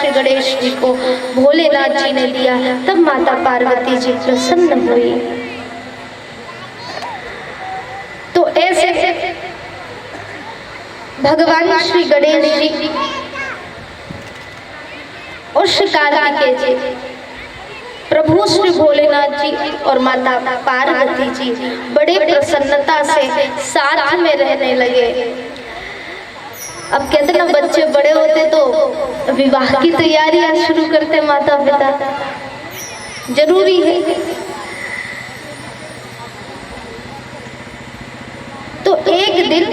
श्री गणेश जी को भोलेनाथ जी ने दिया, तब माता पार्वती जी प्रसन्न हुई। तो ऐसे भगवान श्री गणेश जी और श्री कार्तिकेय जी, प्रभु श्री भोलेनाथ जी और माता पार्वती जी बड़े प्रसन्नता से साथ में रहने लगे। अब कहते ना, बच्चे बड़े होते तो विवाह की तैयारियां शुरू करते माता पिता, जरूरी है। तो एक दिन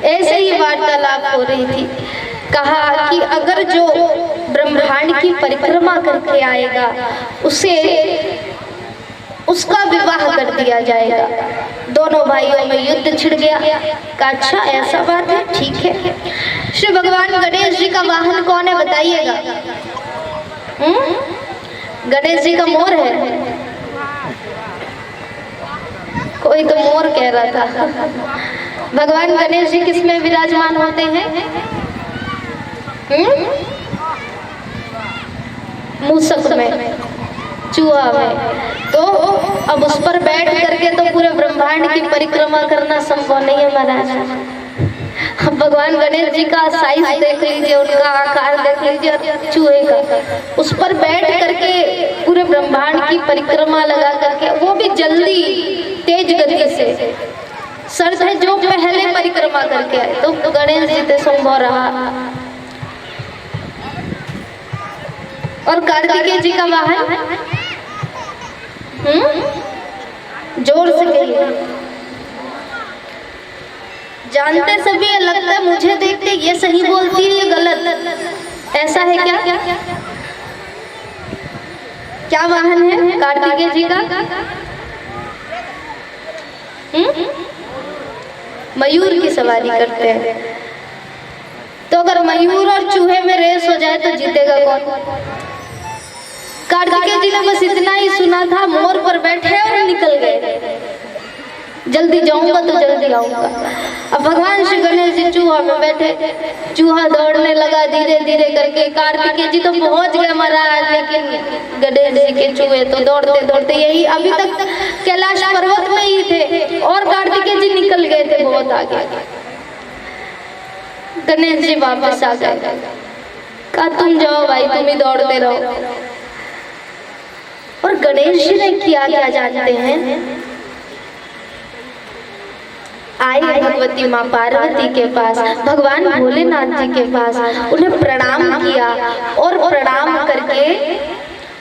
ऐसे ही वार्तालाप हो रही थी, कहा कि अगर जो ब्रह्मांड की परिक्रमा करके आएगा उसे उसका विवाह कर दिया जाएगा। दोनों भाइयों में युद्ध छिड़ गया। कहा अच्छा ऐसा बात है, ठीक है। श्री भगवान गणेश जी का वाहन कौन है बताइएगा? गणेश जी का मोर है। कोई तो मोर कह रहा था। भगवान गणेश जी किस में विराजमान होते हैं? मूसक में, चूहा में। तो अब उस पर बैठ करके तो पूरे ब्रह्मांड की परिक्रमा करना संभव नहीं है महाराज। भगवान गणेश जी का साइज देख लीजिए, उनका आकार देख लीजिए चूहे का। उस पर बैठ करके पूरे ब्रह्मांड की परिक्रमा लगा करके, वो भी जल्दी तेज गति से। शर्त है जो पहले परिक्रमा करके आए। तो गणेश जी से संभव रहा। और कार्तिकेय जी का वाहन, जोर से कहिए। जानते सभी है, लगता है मुझे देखते ये सही बोलती है ये गलत, ऐसा है क्या? क्या वाहन है कार्तिकेय जी का? मयूर की सवारी करते हैं। तो अगर मयूर और चूहे में रेस हो जाए तो जीतेगा कौन? कार्तिकेय जी ने बस इतना ही सुना था, मोर पर बैठे और निकल गए। जल्दी जाऊंगा तो जल्दी आऊंगा। अब भगवान श्री गणेश जी चूहा में बैठे, चूहा दौड़ने लगा धीरे धीरे करके। कार्तिकेय जी तो पहुंच गए महाराज, लेकिन गणेश जी के चूहे तो दौड़ते दौड़ते यही अभी तक कैलाश पर्वत में ही थे और कार्तिकेय जी निकल गए थे बहुत आगे। गणेश जी वापस आ गए। कहा तुम जाओ भाई, तुम ही दौड़ते रहो। और गणेश जी ने किया क्या जानते हैं? आई भगवती माँ पार्वती के पास, भगवान भोलेनाथ जी के पास, उन्हें प्रणाम किया और प्रणाम करके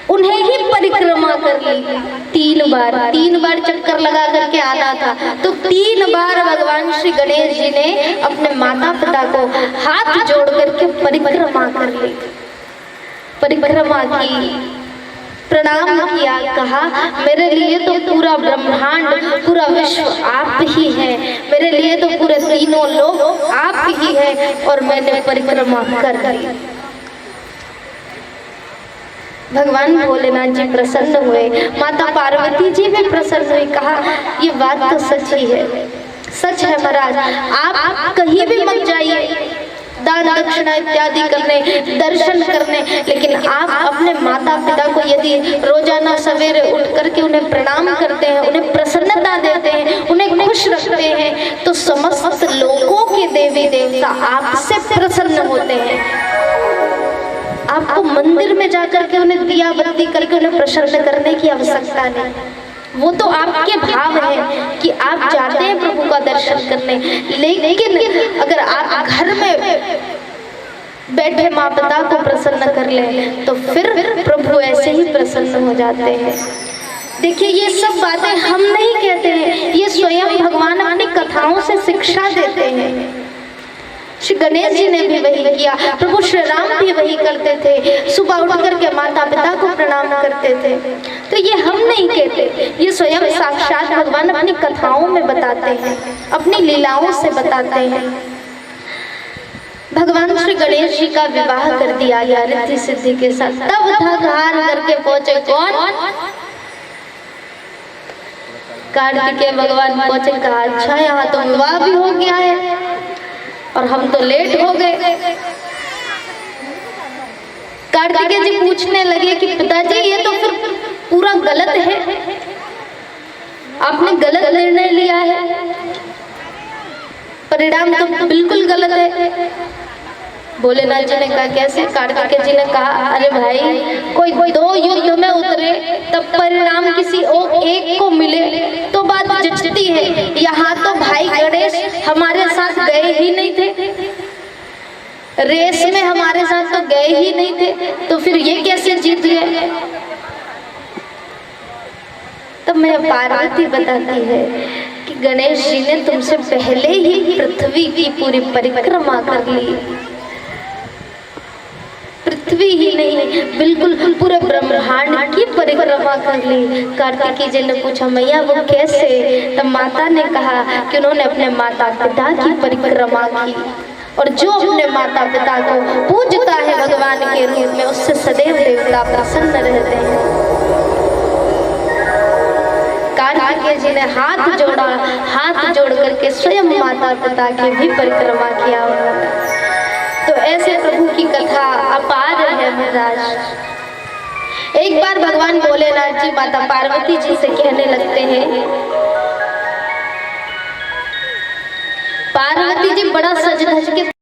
उन्हें ही परिक्रमा कर ली। 3 बार चक्कर लगा करके आना था। तो 3 बार भगवान श्री गणेश जी ने अपने माता पिता को हाथ जोड़ करके परिक्रमा कर ली। परिक्रमा की, प्रणाम किया, कहा मेरे लिए तो पूरा ब्रह्मांड, पूरा विश्व आप ही हैं, मेरे लिए तो पूरे तीनों लोग आप ही हैं, और मैंने परिक्रमा कर ली। भगवान भोलेनाथ जी प्रसन्न हुए, माता पार्वती जी भी प्रसन्न हुई। कहा ये बात तो सच ही है, सच है महाराज। आप कहीं भी मत जाइए दान दक्षिणा इत्यादि करने, दर्शन करने, लेकिन आप अपने माता पिता को यदि रोजाना सवेरे उठ करके उन्हें प्रणाम करते हैं, उन्हें प्रसन्नता देते हैं, उन्हें खुश रखते हैं, तो समस्त लोगों के देवी देवता आपसे प्रसन्न होते हैं। आपको मंदिर में जाकर के उन्हें दिया बत्ती करके उन्हें प्रसन्न करने की आवश्यकता नहीं। वो तो आपके भाव है कि आप जाते हैं प्रभु का दर्शन करने, लेकिन अगर आप घर में बैठे माँ पिता को प्रसन्न कर ले तो फिर प्रभु ऐसे ही प्रसन्न हो जाते हैं। देखिए ये सब बातें हम नहीं कहते हैं, ये स्वयं भगवान अपनी कथाओं से शिक्षा देते हैं। श्री गणेश जी ने भी वही किया, प्रभु श्री राम भी वही करते थे, सुबह उठ करके माता पिता को प्रणाम करते थे। तो ये हम नहीं कहते, ये स्वयं साक्षात भगवान अपनी कथाओं में बताते हैं, अपनी लीलाओं से बताते हैं। भगवान श्री गणेश जी का विवाह कर दिया गया रिद्धि सिद्धि के साथ। तब थक हार करके पहुंचे कौन? कार्तिकेय भगवान पहुंचे। कहा अच्छा यहाँ तो विवाह भी हो गया है और हम तो लेट हो गए। कार्तिकेय जी पूछने लगे कि पिताजी ये तो फिर पूरा गलत है, आपने गलत निर्णय लिया है, परिणाम तो बिल्कुल गलत है। भोलेनाथ जी ने कहा कैसे? कार्तिकेय जी ने कहा अरे भाई, कोई दो युद्ध में उतरे तब परिणाम किसी एक को मिले तो बात जचती है। यहाँ तो भाई गणेश हमारे साथ गए ही नहीं थे, रेस में हमारे साथ तो गए ही नहीं थे, तो फिर ये कैसे जीत गए? तब मैं पार्वती बताती है कि गणेश जी ने तुमसे पहले ही पृथ्वी की पूरी परिक्रमा कर ली। पृथ्वी ही नहीं, बिल्कुल पूरे ब्रह्मांड की परिक्रमा कर ली। कार्तिकेय जी ने पूछा मैया वो कैसे? तब माता ने कहा कि उन्होंने अपने माता पिता की परिक्रमा की, और जो अपने माता पिता को पूजता है भगवान के रूप में, उससे सदैव देवता प्रसन्न रहते हैं। कार्तिकेय जी ने हाथ जोड़ा, हाथ जोड़ करके स्वयं माता पिता की भी परिक्रमा किया उन्होंने। तो ऐसे प्रभु की कथा अपार है महाराज। एक बार भगवान भोलेनाथ जी माता पार्वती जी से कहने लगते हैं, पार्वती जी बड़ा सज धज के